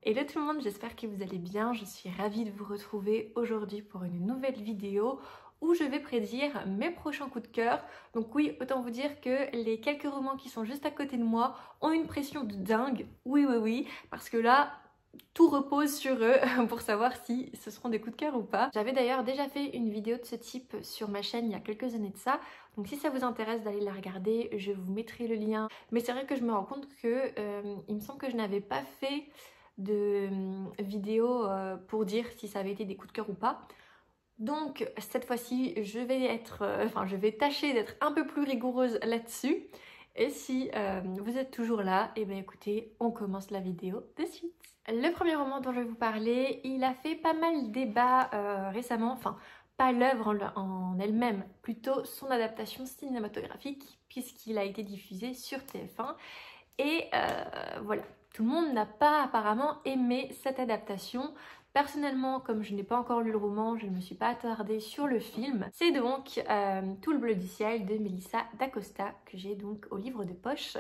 Hello tout le monde, j'espère que vous allez bien. Je suis ravie de vous retrouver aujourd'hui pour une nouvelle vidéo où je vais prédire mes prochains coups de cœur. Donc oui, autant vous dire que les quelques romans qui sont juste à côté de moi ont une pression de dingue. Oui, parce que là, tout repose sur eux pour savoir si ce seront des coups de cœur ou pas. J'avais d'ailleurs déjà fait une vidéo de ce type sur ma chaîne il y a quelques années de ça. Donc si ça vous intéresse d'aller la regarder, je vous mettrai le lien. Mais c'est vrai que je me rends compte que il me semble que je n'avais pas fait de vidéo pour dire si ça avait été des coups de cœur ou pas. Donc cette fois-ci, je vais tâcher d'être un peu plus rigoureuse là-dessus. Et si vous êtes toujours là, et bien écoutez, on commence la vidéo de suite. Le premier roman dont je vais vous parler, il a fait pas mal débat récemment, enfin pas l'œuvre en elle-même, plutôt son adaptation cinématographique puisqu'il a été diffusé sur TF1. Et voilà, tout le monde n'a pas apparemment aimé cette adaptation. Personnellement, comme je n'ai pas encore lu le roman, je ne me suis pas attardée sur le film. C'est donc Tout le bleu du ciel de Melissa d'Acosta que j'ai donc au livre de poche.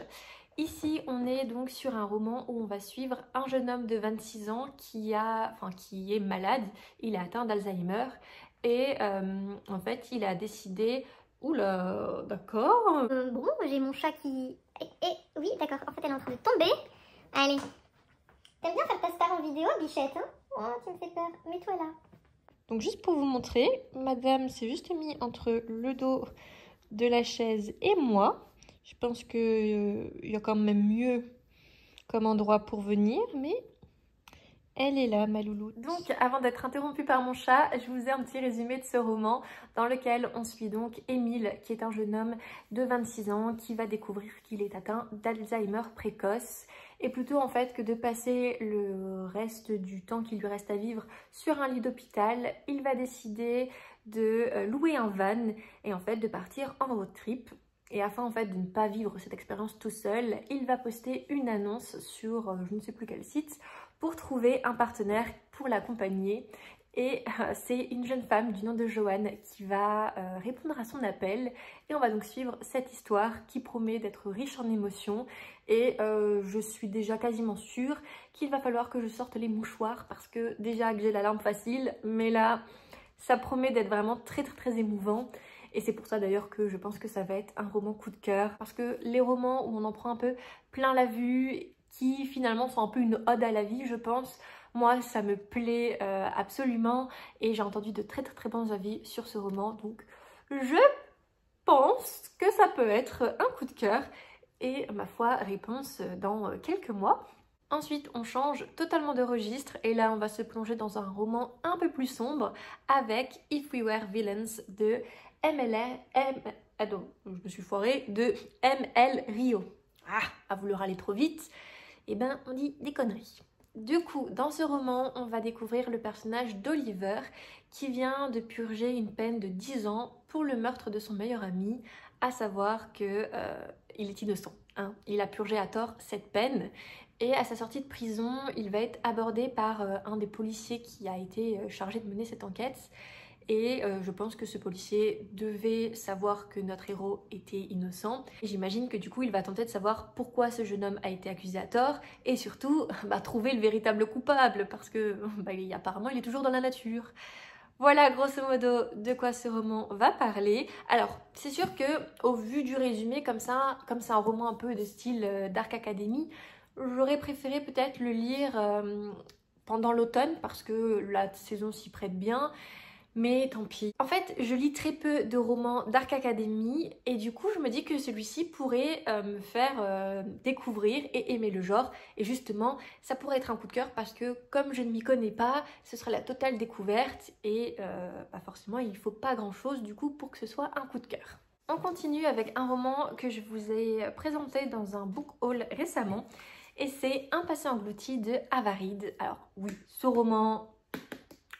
Ici, on est donc sur un roman où on va suivre un jeune homme de 26 ans qui est malade, il est atteint d'Alzheimer et en fait, il a décidé... Oula, d'accord. Bon, j'ai mon chat qui... oui, d'accord, en fait elle est en train de tomber. Allez. T'aimes bien faire ta star en vidéo, Bichette, hein? Oh, tu me fais peur. Mets-toi là. Donc juste pour vous montrer, madame s'est juste mis entre le dos de la chaise et moi. Je pense qu'il y a quand même mieux comme endroit pour venir, mais elle est là, ma louloute. Donc avant d'être interrompue par mon chat, je vous ai un petit résumé de ce roman dans lequel on suit donc Émile, qui est un jeune homme de 26 ans qui va découvrir qu'il est atteint d'Alzheimer précoce. Et plutôt en fait que de passer le reste du temps qu'il lui reste à vivre sur un lit d'hôpital, il va décider de louer un van et en fait de partir en road trip. Et afin en fait de ne pas vivre cette expérience tout seul, il va poster une annonce sur je ne sais plus quel site pour trouver un partenaire pour l'accompagner. Et c'est une jeune femme du nom de Joanne qui va répondre à son appel. Et on va donc suivre cette histoire qui promet d'être riche en émotions. Et je suis déjà quasiment sûre qu'il va falloir que je sorte les mouchoirs parce que déjà que j'ai la larme facile, mais là, ça promet d'être vraiment très émouvant. Et c'est pour ça d'ailleurs que je pense que ça va être un roman coup de cœur. Parce que les romans où on en prend un peu plein la vue, qui finalement sont un peu une ode à la vie, je pense, moi ça me plaît absolument. Et j'ai entendu de très bons avis sur ce roman. Donc je pense que ça peut être un coup de cœur. Et ma foi, réponse dans quelques mois. Ensuite, on change totalement de registre et là, on va se plonger dans un roman un peu plus sombre avec If We Were Villains de je me suis foirée, de M.L. Rio. Ah, à vouloir aller trop vite, eh ben, on dit des conneries. Du coup, dans ce roman, on va découvrir le personnage d'Oliver qui vient de purger une peine de 10 ans pour le meurtre de son meilleur ami, à savoir que il est innocent. Hein. Il a purgé à tort cette peine. Et à sa sortie de prison, il va être abordé par un des policiers qui a été chargé de mener cette enquête. Et je pense que ce policier devait savoir que notre héros était innocent. Et j'imagine que du coup, il va tenter de savoir pourquoi ce jeune homme a été accusé à tort. Et surtout, trouver le véritable coupable, parce que apparemment, il est toujours dans la nature. Voilà grosso modo de quoi ce roman va parler. Alors c'est sûr que au vu du résumé comme c'est un roman un peu de style Dark Academy, j'aurais préféré peut-être le lire pendant l'automne parce que la saison s'y prête bien. Mais tant pis. En fait, je lis très peu de romans Dark Academy et du coup, je me dis que celui-ci pourrait me faire découvrir et aimer le genre. Et justement, ça pourrait être un coup de cœur parce que comme je ne m'y connais pas, ce sera la totale découverte et forcément, il ne faut pas grand-chose du coup pour que ce soit un coup de cœur. On continue avec un roman que je vous ai présenté dans un book haul récemment et c'est Un passé englouti de Avaride. Alors oui, ce roman...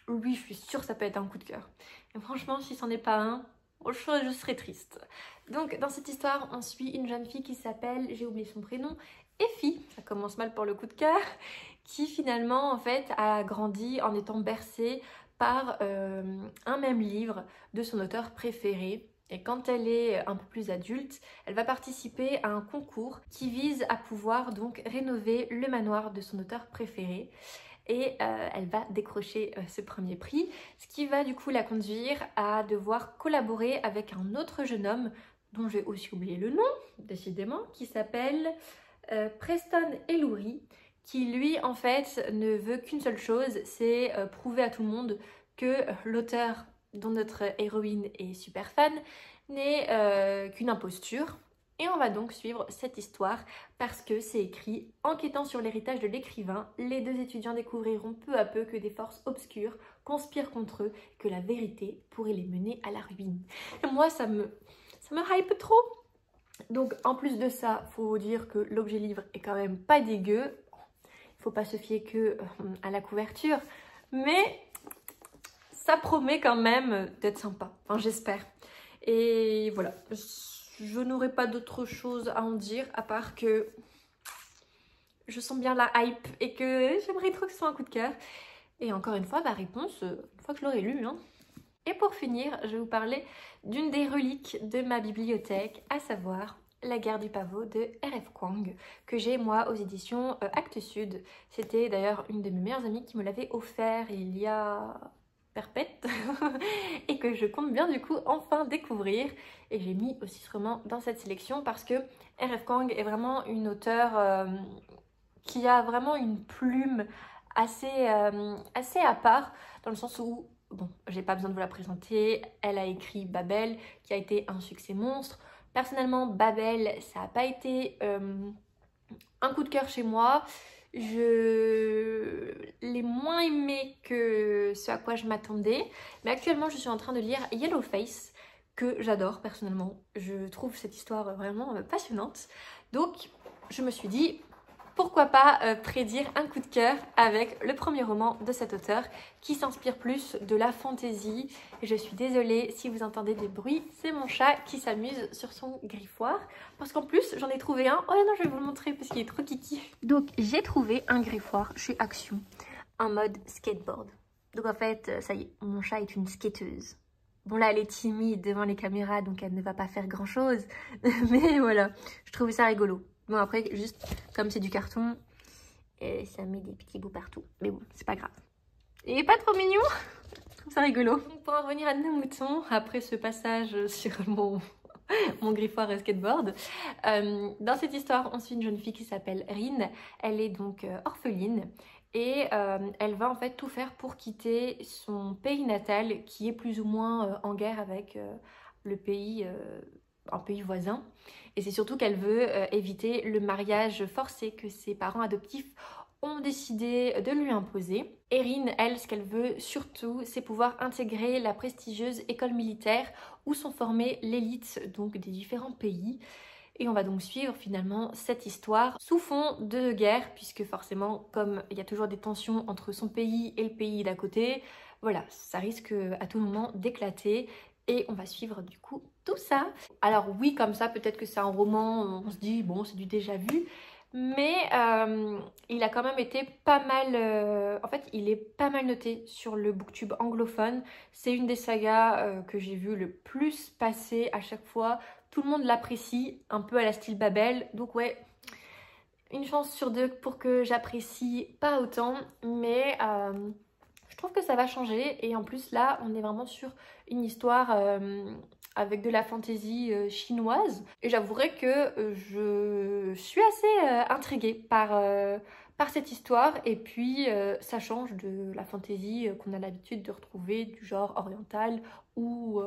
Oui, je suis sûre que ça peut être un coup de cœur. Et franchement, si c'en est pas un, je serais triste. Donc, dans cette histoire, on suit une jeune fille qui s'appelle, j'ai oublié son prénom, Effie, ça commence mal pour le coup de cœur, qui finalement, en fait, a grandi en étant bercée par un même livre de son auteur préféré. Et quand elle est un peu plus adulte, elle va participer à un concours qui vise à pouvoir donc rénover le manoir de son auteur préféré. Et elle va décrocher ce premier prix, ce qui va du coup la conduire à devoir collaborer avec un autre jeune homme, dont j'ai aussi oublié le nom, décidément, qui s'appelle Preston Ellery, qui lui en fait ne veut qu'une seule chose, c'est prouver à tout le monde que l'auteur dont notre héroïne est super fan n'est qu'une imposture. Et on va donc suivre cette histoire parce que c'est écrit: enquêtant sur l'héritage de l'écrivain, les deux étudiants découvriront peu à peu que des forces obscures conspirent contre eux, que la vérité pourrait les mener à la ruine. Et moi ça me hype trop. Donc en plus de ça, faut dire que l'objet livre est quand même pas dégueu. Il faut pas se fier que à la couverture, mais ça promet quand même d'être sympa, enfin j'espère. Et voilà, je n'aurai pas d'autre chose à en dire à part que je sens bien la hype et que j'aimerais trop que ce soit un coup de cœur. Et encore une fois, ma réponse, une fois que je l'aurai lu. Hein. Et pour finir, je vais vous parler d'une des reliques de ma bibliothèque, à savoir La guerre du pavot de R.F. Kuang, que j'ai moi aux éditions Actes Sud. C'était d'ailleurs une de mes meilleures amies qui me l'avait offert il y a perpète et que je compte bien du coup enfin découvrir. Et j'ai mis aussi ce roman dans cette sélection parce que R.F. Kuang est vraiment une auteure qui a vraiment une plume assez à part, dans le sens où, bon, j'ai pas besoin de vous la présenter, elle a écrit Babel, qui a été un succès monstre. Personnellement, Babel, ça n'a pas été un coup de cœur chez moi. Je l'ai moins aimé que ce à quoi je m'attendais. Mais actuellement, je suis en train de lire Yellowface, que j'adore personnellement. Je trouve cette histoire vraiment passionnante. Donc, je me suis dit, pourquoi pas prédire un coup de cœur avec le premier roman de cet auteur qui s'inspire plus de la fantaisie. Et je suis désolée si vous entendez des bruits, c'est mon chat qui s'amuse sur son griffoir. Parce qu'en plus, j'en ai trouvé un. Oh non, je vais vous le montrer parce qu'il est trop kiki. Donc, j'ai trouvé un griffoir chez Action en mode skateboard. Donc en fait, ça y est, mon chat est une skateuse. Bon là, elle est timide devant les caméras, donc elle ne va pas faire grand-chose. Mais voilà, je trouvais ça rigolo. Bon après, juste comme c'est du carton, ça met des petits bouts partout. Mais bon, c'est pas grave. Et pas trop mignon. Je trouve ça rigolo. Donc, pour en revenir à nos moutons, après ce passage sur mon griffoir et skateboard, dans cette histoire, on suit une jeune fille qui s'appelle Rin. Elle est donc orpheline. Et elle va en fait tout faire pour quitter son pays natal qui est plus ou moins en guerre avec le pays, un pays voisin. Et c'est surtout qu'elle veut éviter le mariage forcé que ses parents adoptifs ont décidé de lui imposer. Erin, elle, ce qu'elle veut surtout, c'est pouvoir intégrer la prestigieuse école militaire où sont formées l'élite donc des différents pays. Et on va donc suivre finalement cette histoire sous fond de guerre, puisque forcément, comme il y a toujours des tensions entre son pays et le pays d'à côté, voilà, ça risque à tout moment d'éclater. Et on va suivre du coup tout ça. Alors oui, comme ça, peut-être que c'est un roman, on se dit, bon, c'est du déjà vu. Mais il a quand même été pas mal... en fait, il est pas mal noté sur le booktube anglophone. C'est une des sagas que j'ai vu le plus passer à chaque fois. Tout le monde l'apprécie, un peu à la style Babel. Donc ouais, une chance sur deux pour que j'apprécie pas autant. Mais je trouve que ça va changer. Et en plus là, on est vraiment sur une histoire avec de la fantaisie chinoise. Et j'avouerai que je suis assez intriguée par cette histoire. Et puis ça change de la fantaisie qu'on a l'habitude de retrouver du genre oriental ou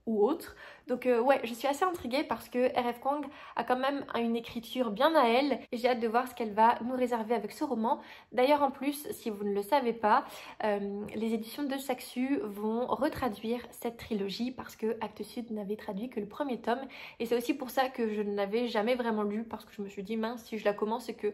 autre. Donc ouais, je suis assez intriguée parce que R.F. Kuang a quand même une écriture bien à elle. Et j'ai hâte de voir ce qu'elle va nous réserver avec ce roman. D'ailleurs en plus, si vous ne le savez pas, les éditions de Saxu vont retraduire cette trilogie parce que Actes Sud n'avait traduit que le premier tome. Et c'est aussi pour ça que je ne l'avais jamais vraiment lu, parce que je me suis dit, mince, si je la commence, c'est que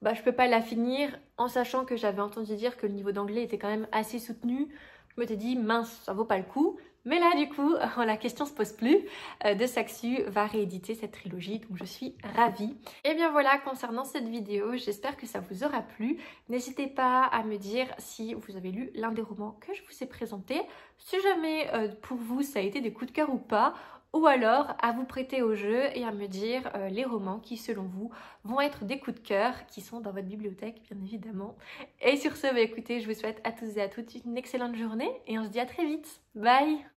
je peux pas la finir, en sachant que j'avais entendu dire que le niveau d'anglais était quand même assez soutenu. Je me suis dit, mince, ça vaut pas le coup. Mais là, du coup, la question se pose plus. De Saxu va rééditer cette trilogie, donc je suis ravie. Et bien voilà, concernant cette vidéo, j'espère que ça vous aura plu. N'hésitez pas à me dire si vous avez lu l'un des romans que je vous ai présentés. Si jamais pour vous ça a été des coups de cœur ou pas. ou alors à vous prêter au jeu et à me dire les romans qui selon vous vont être des coups de cœur qui sont dans votre bibliothèque bien évidemment. Et sur ce, écoutez, je vous souhaite à tous et à toutes une excellente journée et on se dit à très vite. Bye!